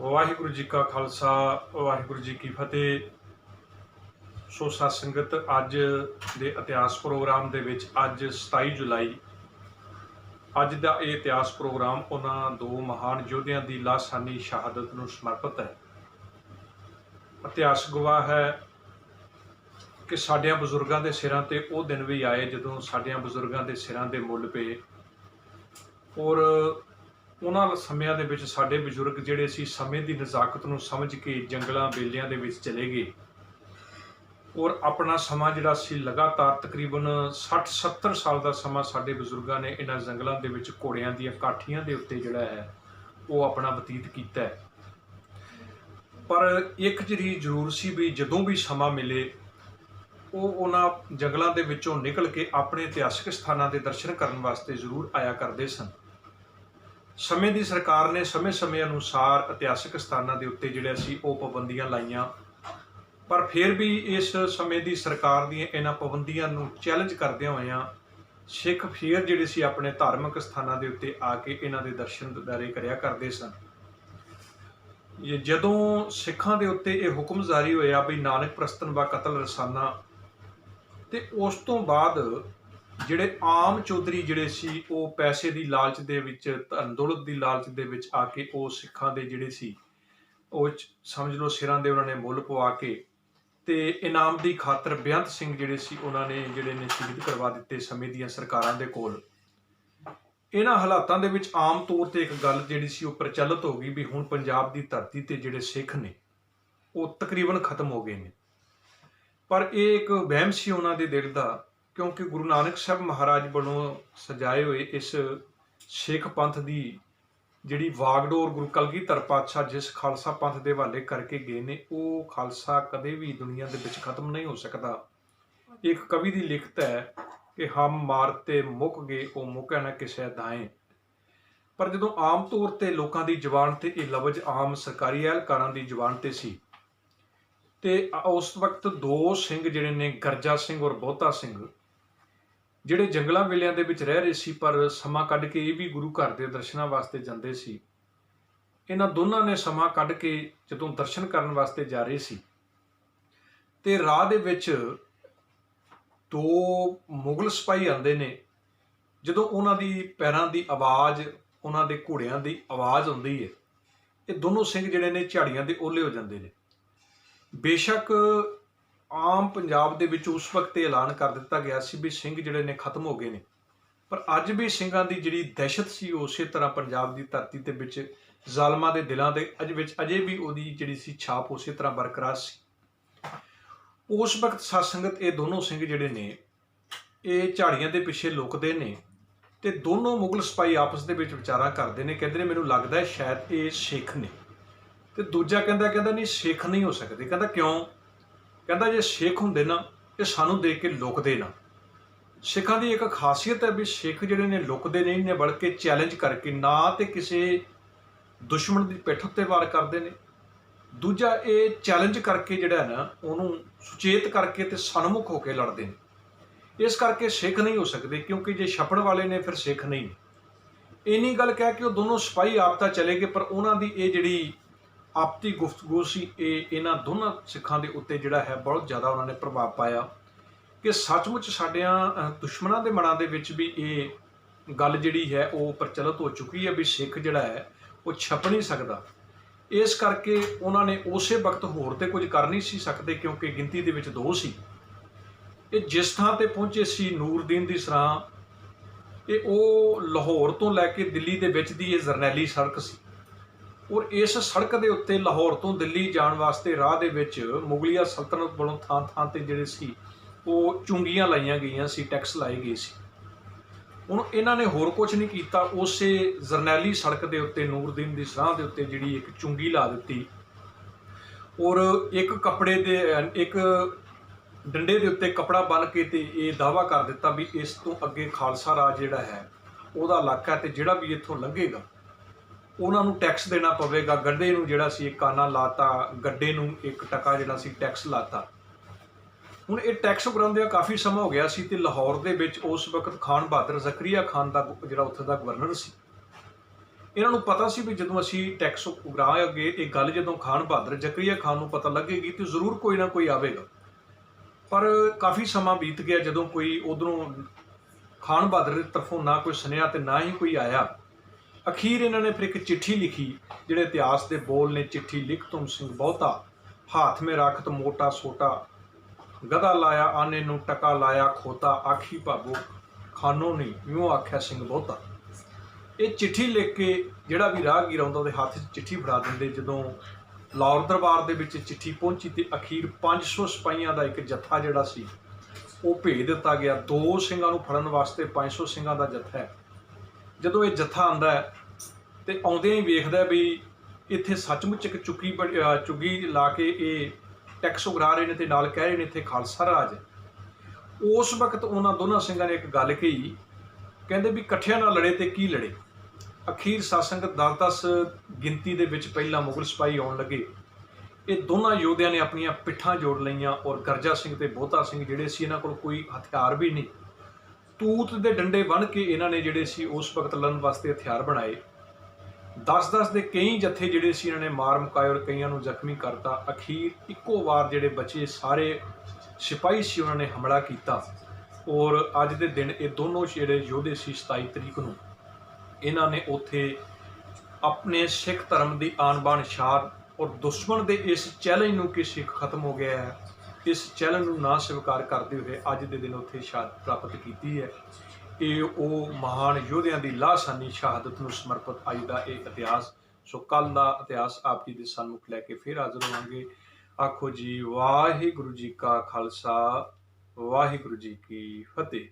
ਵਾਹਿਗੁਰੂ ਜੀ ਕਾ ਖਾਲਸਾ ਵਾਹਿਗੁਰੂ ਜੀ ਕੀ ਫਤਿਹ। ਸੋ ਸਾਧ ਸੰਗਤ, ਅੱਜ ਦੇ ਇਤਿਹਾਸ ਪ੍ਰੋਗਰਾਮ ਦੇ ਵਿੱਚ ਅੱਜ 27 ਜੁਲਾਈ ਅੱਜ ਦਾ ਇਹ ਇਤਿਹਾਸ ਪ੍ਰੋਗਰਾਮ ਉਹਨਾਂ ਦੋ ਮਹਾਨ ਯੋਧਿਆਂ ਦੀ ਲਾਸਾਨੀ ਸ਼ਹਾਦਤ ਨੂੰ ਸਮਰਪਿਤ ਹੈ। ਇਤਿਹਾਸ ਗਵਾਹ ਹੈ ਕਿ ਸਾਡਿਆਂ ਬਜ਼ੁਰਗਾਂ ਦੇ ਸਿਰਾਂ ਤੇ ਉਹ ਦਿਨ ਵੀ ਆਏ ਜਦੋਂ ਸਾਡਿਆਂ ਬਜ਼ੁਰਗਾਂ ਦੇ ਸਿਰਾਂ ਦੇ ਮੁੱਲ ਪਏ ਔਰ ਉਹਨਾਂ ਸਮਿਆਂ ਦੇ ਵਿੱਚ ਸਾਡੇ ਬਜ਼ੁਰਗ ਜਿਹੜੇ ਸੀ ਸਮੇਂ ਦੀ ਨਜ਼ਾਕਤ ਨੂੰ ਸਮਝ ਕੇ ਜੰਗਲਾਂ ਬੇਲਿਆਂ ਦੇ ਵਿੱਚ ਚਲੇ ਗਏ ਔਰ ਆਪਣਾ ਸਮਾਂ ਜਿਹੜਾ ਸੀ ਲਗਾਤਾਰ ਤਕਰੀਬਨ 60-70 ਸਾਲ ਦਾ ਸਮਾਂ ਸਾਡੇ ਬਜ਼ੁਰਗਾਂ ਨੇ ਇਹਨਾਂ ਜੰਗਲਾਂ ਦੇ ਵਿੱਚ ਘੋੜਿਆਂ ਦੀਆਂ ਕਾਠੀਆਂ ਦੇ ਉੱਤੇ ਜਿਹੜਾ ਹੈ ਉਹ ਆਪਣਾ ਬਤੀਤ ਕੀਤਾ ਹੈ। ਪਰ ਇੱਕ ਚੀਜ਼ ਜ਼ਰੂਰ ਸੀ ਵੀ ਜਦੋਂ ਵੀ ਸਮਾਂ ਮਿਲੇ ਉਹ ਉਹਨਾਂ ਜੰਗਲਾਂ ਦੇ ਵਿੱਚੋਂ ਨਿਕਲ ਕੇ ਆਪਣੇ ਇਤਿਹਾਸਕ ਸਥਾਨਾਂ ਦੇ ਦਰਸ਼ਨ ਕਰਨ ਵਾਸਤੇ ਜ਼ਰੂਰ ਆਇਆ ਕਰਦੇ ਸਨ। ਸਮੇਂ ਦੀ ਸਰਕਾਰ ਨੇ ਸਮੇਂ ਅਨੁਸਾਰ ਇਤਿਹਾਸਕ ਸਥਾਨਾਂ ਦੇ ਉੱਤੇ ਜਿਹੜਾ ਸੀ ਉਹ ਪਾਬੰਦੀਆਂ ਲਾਈਆਂ, ਪਰ ਫਿਰ ਵੀ ਇਸ ਸਮੇਂ ਦੀ ਸਰਕਾਰ ਦੀਆਂ ਇਹਨਾਂ ਪਾਬੰਦੀਆਂ ਨੂੰ ਚੈਲੰਜ ਕਰਦਿਆਂ ਹੋਇਆਂ ਸਿੱਖ ਫਿਰ ਜਿਹੜੇ ਸੀ ਆਪਣੇ ਧਾਰਮਿਕ ਸਥਾਨਾਂ ਦੇ ਉੱਤੇ ਆ ਕੇ ਇਹਨਾਂ ਦੇ ਦਰਸ਼ਨ ਦੀਦਾਰੇ ਕਰਿਆ ਕਰਦੇ ਸਨ। ਜਦੋਂ ਸਿੱਖਾਂ ਦੇ ਉੱਤੇ ਇਹ ਹੁਕਮ ਜਾਰੀ ਹੋਇਆ ਵੀ ਨਾਨਕ ਪ੍ਰਸਤਨ ਵਾ ਕਤਲ ਰਸਾਨਾ, ਤੇ ਉਸ ਤੋਂ ਬਾਅਦ ਜਿਹੜੇ ਆਮ ਚੌਧਰੀ ਜਿਹੜੇ ਸੀ ਉਹ ਪੈਸੇ ਦੀ ਲਾਲਚ ਦੇ ਵਿੱਚ, ਧਨ ਦੌਲਤ ਦੀ ਲਾਲਚ ਦੇ ਵਿੱਚ ਆ ਕੇ ਉਹ ਸਿੱਖਾਂ ਦੇ ਜਿਹੜੇ ਸੀ ਉਹ ਸਮਝ ਲਓ ਸਿਰਾਂ ਦੇ ਉਹਨਾਂ ਨੇ ਮੁੱਲ ਪਵਾ ਕੇ ਤੇ ਇਨਾਮ ਦੀ ਖਾਤਰ ਬੇਅੰਤ ਸਿੰਘ ਜਿਹੜੇ ਸੀ ਉਹਨਾਂ ਨੇ ਸ਼ਹੀਦ ਕਰਵਾ ਦਿੱਤੇ ਸਮੇਂ ਦੀਆਂ ਸਰਕਾਰਾਂ ਦੇ ਕੋਲ। ਇਹਨਾਂ ਹਾਲਾਤਾਂ ਦੇ ਵਿੱਚ ਆਮ ਤੌਰ ਤੇ ਇੱਕ ਗੱਲ ਜਿਹੜੀ ਸੀ ਉਹ ਪ੍ਰਚਲਿਤ ਹੋ ਗਈ ਵੀ ਹੁਣ ਪੰਜਾਬ ਦੀ ਧਰਤੀ ਤੇ ਜਿਹੜੇ ਸਿੱਖ ਨੇ ਉਹ ਤਕਰੀਬਨ ਖਤਮ ਹੋ ਗਏ ਨੇ। ਪਰ ਇਹ ਇੱਕ ਵਹਿਮ ਸੀ ਉਹਨਾਂ ਦੇ ਦਿਲ ਦਾ, ਕਿਉਂਕਿ ਗੁਰੂ ਨਾਨਕ ਸਾਹਿਬ ਮਹਾਰਾਜ ਵੱਲੋਂ ਸਜਾਏ ਹੋਏ ਇਸ ਸਿੱਖ ਪੰਥ ਦੀ ਜਿਹੜੀ ਵਾਗਡੋਰ ਗੁਰੂ ਕਲਗੀਧਰ ਪਾਤਸ਼ਾਹ ਜਿਸ ਖਾਲਸਾ ਪੰਥ ਦੇ ਹਵਾਲੇ ਕਰਕੇ ਗਏ ਨੇ, ਉਹ ਖਾਲਸਾ ਕਦੇ ਵੀ ਦੁਨੀਆ ਦੇ ਵਿੱਚ ਖਤਮ ਨਹੀਂ ਹੋ ਸਕਦਾ। ਇੱਕ ਕਵੀ ਦੀ ਲਿਖਤ ਹੈ ਕਿ ਹਮ ਮਾਰਤੇ ਮੁੱਕ ਗਏ ਉਹ ਮੁੱਕੈ ਨਾ ਕਿਸੇ ਦਾਏ। ਪਰ ਜਦੋਂ ਆਮ ਤੌਰ ਤੇ ਲੋਕਾਂ ਦੀ ਜ਼ੁਬਾਨ ਤੇ ਇਹ ਲਫ਼ਜ਼ ਆਮ ਸਰਕਾਰੀ ਅਹਿਲਕਾਰਾਂ ਦੀ ਜ਼ੁਬਾਨ ਤੇ ਸੀ, ਤੇ ਉਸ ਵਕਤ ਦੋ ਸਿੰਘ ਜਿਹੜੇ ਨੇ ਗਰਜਾ ਸਿੰਘ ਔਰ ਬਹੁਤਾ ਸਿੰਘ ਜਿਹੜੇ ਜੰਗਲਾਂ ਵੇਲਿਆਂ ਦੇ ਵਿੱਚ ਰਹਿ ਰਹੇ ਸੀ, ਪਰ ਸਮਾਂ ਕੱਢ ਕੇ ਇਹ ਵੀ ਗੁਰੂ ਘਰ ਦੇ ਦਰਸ਼ਨਾਂ ਵਾਸਤੇ ਜਾਂਦੇ ਸੀ। ਇਹਨਾਂ ਦੋਨਾਂ ਨੇ ਸਮਾਂ ਕੱਢ ਕੇ ਜਦੋਂ ਦਰਸ਼ਨ ਕਰਨ ਵਾਸਤੇ ਜਾ ਰਹੇ ਸੀ ਤੇ ਰਾਹ ਦੇ ਵਿੱਚ ਦੋ ਮੁਗਲ ਸਿਪਾਹੀ ਆਉਂਦੇ ਨੇ। ਜਦੋਂ ਉਹਨਾਂ ਦੀ ਪੈਰਾਂ ਦੀ ਆਵਾਜ਼, ਉਹਨਾਂ ਦੇ ਘੋੜਿਆਂ ਦੀ ਆਵਾਜ਼ ਆਉਂਦੀ ਹੈ, ਇਹ ਦੋਨੋਂ ਸਿੰਘ ਜਿਹੜੇ ਨੇ ਝਾੜੀਆਂ ਦੇ ਓਹਲੇ ਹੋ ਜਾਂਦੇ ਨੇ। ਬੇਸ਼ੱਕ ਆਮ ਪੰਜਾਬ ਦੇ ਵਿੱਚ ਉਸ ਵਕਤ ਇਹ ਐਲਾਨ ਕਰ ਦਿੱਤਾ ਗਿਆ ਸੀ ਵੀ ਸਿੰਘ ਜਿਹੜੇ ਨੇ ਖਤਮ ਹੋ ਗਏ ਨੇ, ਪਰ ਅੱਜ ਵੀ ਸਿੰਘਾਂ ਦੀ ਜਿਹੜੀ ਦਹਿਸ਼ਤ ਸੀ ਉਸੇ ਤਰ੍ਹਾਂ ਪੰਜਾਬ ਦੀ ਧਰਤੀ ਦੇ ਵਿੱਚ ਜ਼ਾਲਮਾਂ ਦੇ ਦਿਲਾਂ ਦੇ ਅਜੇ ਵੀ ਉਹਦੀ ਜਿਹੜੀ ਸੀ ਛਾਪ ਉਸੇ ਤਰ੍ਹਾਂ ਬਰਕਰਾਰ ਸੀ। ਉਸ ਵਕਤ ਸਾਧ ਸੰਗਤ ਇਹ ਦੋਨੋਂ ਸਿੰਘ ਜਿਹੜੇ ਨੇ ਇਹ ਝਾੜੀਆਂ ਦੇ ਪਿੱਛੇ ਲੁਕਦੇ ਨੇ ਤੇ ਦੋਨੋਂ ਮੁਗਲ ਸਿਪਾਹੀ ਆਪਸ ਦੇ ਵਿੱਚ ਵਿਚਾਰਾਂ ਕਰਦੇ ਨੇ। ਕਹਿੰਦੇ ਨੇ ਮੈਨੂੰ ਲੱਗਦਾ ਹੈ ਸ਼ਾਇਦ ਇਹ ਸਿੱਖ ਨੇ, ਤੇ ਦੂਜਾ ਕਹਿੰਦਾ ਨਹੀਂ ਸਿੱਖ ਨਹੀਂ ਹੋ ਸਕਦੇ। ਕਹਿੰਦਾ ਕਿਉਂ? ਕਹਿੰਦਾ ਜੇ ਸਿੱਖ ਹੁੰਦੇ ਨਾ ਇਹ ਸਾਨੂੰ ਦੇਖ ਕੇ ਲੁਕਦੇ ਨਾ। ਸਿੱਖਾਂ ਦੀ ਇੱਕ ਖਾਸੀਅਤ ਹੈ ਵੀ ਸਿੱਖ ਜਿਹੜੇ ਨੇ ਲੁਕਦੇ ਨਹੀਂ ਨੇ, ਬਲਕਿ ਚੈਲੰਜ ਕਰਕੇ, ਨਾ ਤੇ ਕਿਸੇ ਦੁਸ਼ਮਣ ਦੀ ਪਿੱਠ ਉੱਤੇ ਵਾਰ ਕਰਦੇ ਨੇ, ਦੂਜਾ ਇਹ ਚੈਲੰਜ ਕਰਕੇ ਜਿਹੜਾ ਨਾ ਉਹਨੂੰ ਸੁਚੇਤ ਕਰਕੇ ਤੇ ਸਨਮੁਖ ਹੋ ਕੇ ਲੜਦੇ ਨੇ। ਇਸ ਕਰਕੇ ਸਿੱਖ ਨਹੀਂ ਹੋ ਸਕਦੇ, ਕਿਉਂਕਿ ਜੇ ਛੱਪੜ ਵਾਲੇ ਨੇ ਫਿਰ ਸਿੱਖ ਨਹੀਂ ਨੇ। ਇੰਨੀ ਗੱਲ ਕਹਿ ਕੇ ਉਹ ਦੋਨੋਂ ਸਿਪਾਹੀ ਆਪ ਤਾਂ ਚਲੇ ਗਏ, ਪਰ ਉਹਨਾਂ ਦੀ ਇਹ ਜਿਹੜੀ ਆਪਸੀ ਗੁਫ਼ਤਗੂ ਸੀ ਇਹ ਇਹਨਾਂ ਦੋਨਾਂ ਸਿੱਖਾਂ ਦੇ ਉੱਤੇ ਜਿਹੜਾ ਹੈ ਬਹੁਤ ਜ਼ਿਆਦਾ ਉਹਨਾਂ ਨੇ ਪ੍ਰਭਾਵ ਪਾਇਆ ਕਿ ਸੱਚਮੁੱਚ ਸਾਡਿਆਂ ਦੁਸ਼ਮਣਾਂ ਦੇ ਮਨਾਂ ਦੇ ਵਿੱਚ ਵੀ ਇਹ ਗੱਲ ਜਿਹੜੀ ਹੈ ਉਹ ਪ੍ਰਚਲਿਤ ਹੋ ਚੁੱਕੀ ਹੈ ਵੀ ਸਿੱਖ ਜਿਹੜਾ ਹੈ ਉਹ ਛੱਪ ਨਹੀਂ ਸਕਦਾ। ਇਸ ਕਰਕੇ ਉਹਨਾਂ ਨੇ ਉਸੇ ਵਕਤ ਹੋਰ ਤੇ ਕੁਝ ਕਰ ਨਹੀਂ ਸੀ ਸਕਦੇ, ਕਿਉਂਕਿ ਗਿਣਤੀ ਦੇ ਵਿੱਚ ਦੋ ਸੀ। ਇਹ ਜਿਸ ਥਾਂ ਤੇ ਪਹੁੰਚੇ ਸੀ ਨੂਰਦੀਨ ਦੀ ਸਰਾਂ, ਇਹ ਉਹ ਲਾਹੌਰ ਤੋਂ ਲੈ ਕੇ ਦਿੱਲੀ ਦੇ ਵਿੱਚ ਦੀ ਇਹ ਜਰਨੈਲੀ ਸੜਕ ਸੀ ਔਰ ਇਸ ਸੜਕ ਦੇ ਉੱਤੇ ਲਾਹੌਰ ਤੋਂ ਦਿੱਲੀ ਜਾਣ ਵਾਸਤੇ ਰਾਹ ਦੇ ਵਿੱਚ ਮੁਗਲੀਆ ਸਲਤਨਤ ਵੱਲੋਂ ਥਾਂ ਤੇ ਜਿਹੜੇ ਸੀ ਉਹ ਚੁੰਗੀਆਂ ਲਾਈਆਂ ਗਈਆਂ ਸੀ, ਟੈਕਸ ਲਾਏ ਗਏ ਸੀ। ਹੁਣ ਇਹਨਾਂ ਨੇ ਹੋਰ ਕੁਝ ਨਹੀਂ ਕੀਤਾ, ਉਸੇ ਜਰਨੈਲੀ ਸੜਕ ਦੇ ਉੱਤੇ ਨੂਰਦੀਨ ਦੀ ਸਰਾਂ ਦੇ ਉੱਤੇ ਜਿਹੜੀ ਇੱਕ ਚੁੰਗੀ ਲਾ ਦਿੱਤੀ ਔਰ ਇੱਕ ਡੰਡੇ ਦੇ ਉੱਤੇ ਕੱਪੜਾ ਬੰਨ੍ਹ ਕੇ ਤੇ ਇਹ ਦਾਅਵਾ ਕਰ ਦਿੱਤਾ ਵੀ ਇਸ ਤੋਂ ਅੱਗੇ ਖਾਲਸਾ ਰਾਜ ਜਿਹੜਾ ਹੈ ਉਹਦਾ ਇਲਾਕਾ, ਤੇ ਜਿਹੜਾ ਵੀ ਇੱਥੋਂ ਲੰਘੇਗਾ ਉਹਨਾਂ ਨੂੰ ਟੈਕਸ ਦੇਣਾ ਪਵੇਗਾ। ਗੱਡੇ ਨੂੰ ਜਿਹੜਾ ਸੀ ਇੱਕ ਕਾਨਾ ਲਾਤਾ, ਗੱਡੇ ਨੂੰ 1 ਟਕਾ ਜਿਹੜਾ ਸੀ ਟੈਕਸ ਲਾਤਾ। ਹੁਣ ਇਹ ਟੈਕਸ ਉਗਰਾਉਂਦਿਆਂ ਕਾਫੀ ਸਮਾਂ ਹੋ ਗਿਆ ਸੀ ਤੇ ਲਾਹੌਰ ਦੇ ਵਿੱਚ ਉਸ ਵਕਤ ਖਾਨ ਬਹਾਦਰ ਜ਼ਕਰੀਆ ਖਾਨ ਦਾ ਜਿਹੜਾ ਉੱਥੇ ਦਾ ਗਵਰਨਰ ਸੀ, ਇਹਨਾਂ ਨੂੰ ਪਤਾ ਸੀ ਵੀ ਜਦੋਂ ਅਸੀਂ ਟੈਕਸ ਉਗਰਾਵਾਂਗੇ, ਇਹ ਗੱਲ ਜਦੋਂ ਖਾਨ ਬਹਾਦਰ ਜ਼ਕਰੀਆ ਖਾਨ ਨੂੰ ਪਤਾ ਲੱਗੇਗੀ ਤੇ ਜ਼ਰੂਰ ਕੋਈ ਨਾ ਕੋਈ ਆਵੇਗਾ। ਪਰ ਕਾਫੀ ਸਮਾਂ ਬੀਤ ਗਿਆ, ਜਦੋਂ ਕੋਈ ਉਧਰੋਂ ਖਾਨ ਬਹਾਦਰ ਦੀ ਤਰਫੋਂ ਨਾ ਕੋਈ ਸੁਨੇਹਾ ਤੇ ਨਾ ਹੀ ਕੋਈ ਆਇਆ। ਅਖੀਰ ਇਹਨਾਂ ਨੇ ਫਿਰ ਇੱਕ ਚਿੱਠੀ ਲਿਖੀ, ਜਿਹੜੇ ਇਤਿਹਾਸ ਦੇ ਬੋਲ ਨੇ, ਚਿੱਠੀ ਲਿਖ ਤੁਮ ਸਿੰਘ ਬਹੁਤਾ, ਹਾਥ ਮੇ ਰੱਖਤ ਮੋਟਾ ਸੋਟਾ, ਗਦਾ ਲਾਇਆ ਆਨੇ ਨੂੰ ਟਕਾ ਲਾਇਆ ਖੋਤਾ, ਆਖੀ ਭਾਬੋ ਖਾਨੋਂ ਨਹੀਂ ਇਉਂ ਆਖਿਆ ਸਿੰਘ ਬਹੁਤਾ। ਇਹ ਚਿੱਠੀ ਲਿਖ ਕੇ ਜਿਹੜਾ ਵੀ ਰਾਹਗੀਰ ਆਉਂਦਾ ਉਹਦੇ ਹੱਥ 'ਚ ਚਿੱਠੀ ਫੜਾ ਦਿੰਦੇ। ਜਦੋਂ ਲਾਹੌਰ ਦਰਬਾਰ ਦੇ ਵਿੱਚ ਚਿੱਠੀ ਪਹੁੰਚੀ ਤੇ ਅਖੀਰ 500 ਸਿਪਾਹੀਆਂ ਦਾ ਇੱਕ ਜੱਥਾ ਜਿਹੜਾ ਸੀ ਉਹ ਭੇਜ ਦਿੱਤਾ ਗਿਆ। 2 ਸਿੰਘਾਂ ਨੂੰ ਫੜਨ ਵਾਸਤੇ 500 ਸਿੰਘਾਂ ਦਾ ਜੱਥਾ ਹੈ। ਜਦੋਂ ਇਹ ਜੱਥਾ ਆਉਂਦਾ ਹੈ ਤੇ ਆਉਂਦਿਆਂ ਹੀ ਵੇਖਦਾ ਵੀ ਇੱਥੇ ਸੱਚਮੁੱਚ ਇੱਕ ਚੁੱਗੀ ਲਾ ਕੇ ਇਹ ਟੈਕਸ ਉਗਰਾ ਰਹੇ ਨੇ ਤੇ ਨਾਲ ਕਹਿ ਰਹੇ ਨੇ ਇੱਥੇ ਖਾਲਸਾ ਰਾਜ ਹੈ। ਉਸ ਵਕਤ ਉਹਨਾਂ ਦੋਨਾਂ ਸਿੰਘਾਂ ਨੇ ਇੱਕ ਗੱਲ ਕਹੀ, ਕਹਿੰਦੇ ਵੀ ਇਕੱਠਿਆਂ ਨਾਲ ਲੜੇ ਤੇ ਕੀ ਲੜੇ। ਅਖੀਰ ਸਾਸੰਗਤ 10-10 ਗਿਣਤੀ ਦੇ ਵਿੱਚ ਪਹਿਲਾਂ ਮੁਗਲ ਸਿਪਾਹੀ ਆਉਣ ਲੱਗੇ। ਇਹ ਦੋਨਾਂ ਯੋਧਿਆਂ ਨੇ ਆਪਣੀਆਂ ਪਿੱਠਾਂ ਜੋੜ ਲਈਆਂ ਔਰ ਗਰਜਾ ਸਿੰਘ ਤੇ ਬਹੁਤਾ ਸਿੰਘ ਜਿਹੜੇ ਸੀ, ਇਹਨਾਂ ਕੋਲ ਕੋਈ ਹਥਿਆਰ ਵੀ ਨਹੀਂ, ਤੂਤ ਦੇ ਡੰਡੇ ਬੰਨ੍ਹ ਕੇ ਇਹਨਾਂ ਨੇ ਜਿਹੜੇ ਸੀ ਉਸ ਵਕਤ ਲੜਨ ਵਾਸਤੇ ਹਥਿਆਰ ਬਣਾਏ। 10-10 ਦੇ ਕਈ ਜੱਥੇ ਜਿਹੜੇ ਸੀ ਇਹਨਾਂ ਨੇ ਮਾਰ ਮੁਕਾਏ ਔਰ ਕਈਆਂ ਨੂੰ ਜ਼ਖਮੀ ਕਰਤਾ। ਅਖੀਰ ਇੱਕੋ ਵਾਰ ਜਿਹੜੇ ਬਚੇ ਸਾਰੇ ਸਿਪਾਹੀ ਸੀ ਉਹਨਾਂ ਨੇ ਹਮਲਾ ਕੀਤਾ ਔਰ ਅੱਜ ਦੇ ਦਿਨ ਇਹ ਦੋਨੋਂ ਜਿਹੜੇ ਯੋਧੇ ਸੀ 27 ਤਰੀਕ ਨੂੰ ਇਹਨਾਂ ਨੇ ਉੱਥੇ ਆਪਣੇ ਸਿੱਖ ਧਰਮ ਦੀ ਆਨ ਬਾਨ ਸ਼ਾਨ ਔਰ ਦੁਸ਼ਮਣ ਦੇ ਇਸ ਚੈਲੰਜ ਨੂੰ ਕਿ ਸਿੱਖ ਖਤਮ ਹੋ ਗਿਆ ਹੈ, ਇਸ ਚੈਲੰਜ ਨੂੰ ਨਾ ਸਵੀਕਾਰ ਕਰਦੇ ਹੋਏ ਅੱਜ ਦੇ ਦਿਨ ਉੱਥੇ ਸ਼ਹਾਦਤ ਪ੍ਰਾਪਤ ਕੀਤੀ ਹੈ। ਇਹ ਉਹ ਮਹਾਨ ਯੋਧਿਆਂ ਦੀ ਲਾਸਾਨੀ ਸ਼ਹਾਦਤ ਨੂੰ ਸਮਰਪਿਤ ਅੱਜ ਦਾ ਇਹ ਇਤਿਹਾਸ। ਸੋ ਕੱਲ੍ਹ ਦਾ ਇਤਿਹਾਸ ਆਪ ਜੀ ਦੇ ਸਨਮੁਖ ਲੈ ਕੇ ਫਿਰ ਹਾਜ਼ਰ ਹੋਵਾਂਗੇ। ਆਖੋ ਜੀ ਵਾਹਿਗੁਰੂ ਜੀ ਕਾ ਖਾਲਸਾ, ਵਾਹਿਗੁਰੂ ਜੀ ਕੀ ਫਤਿਹ।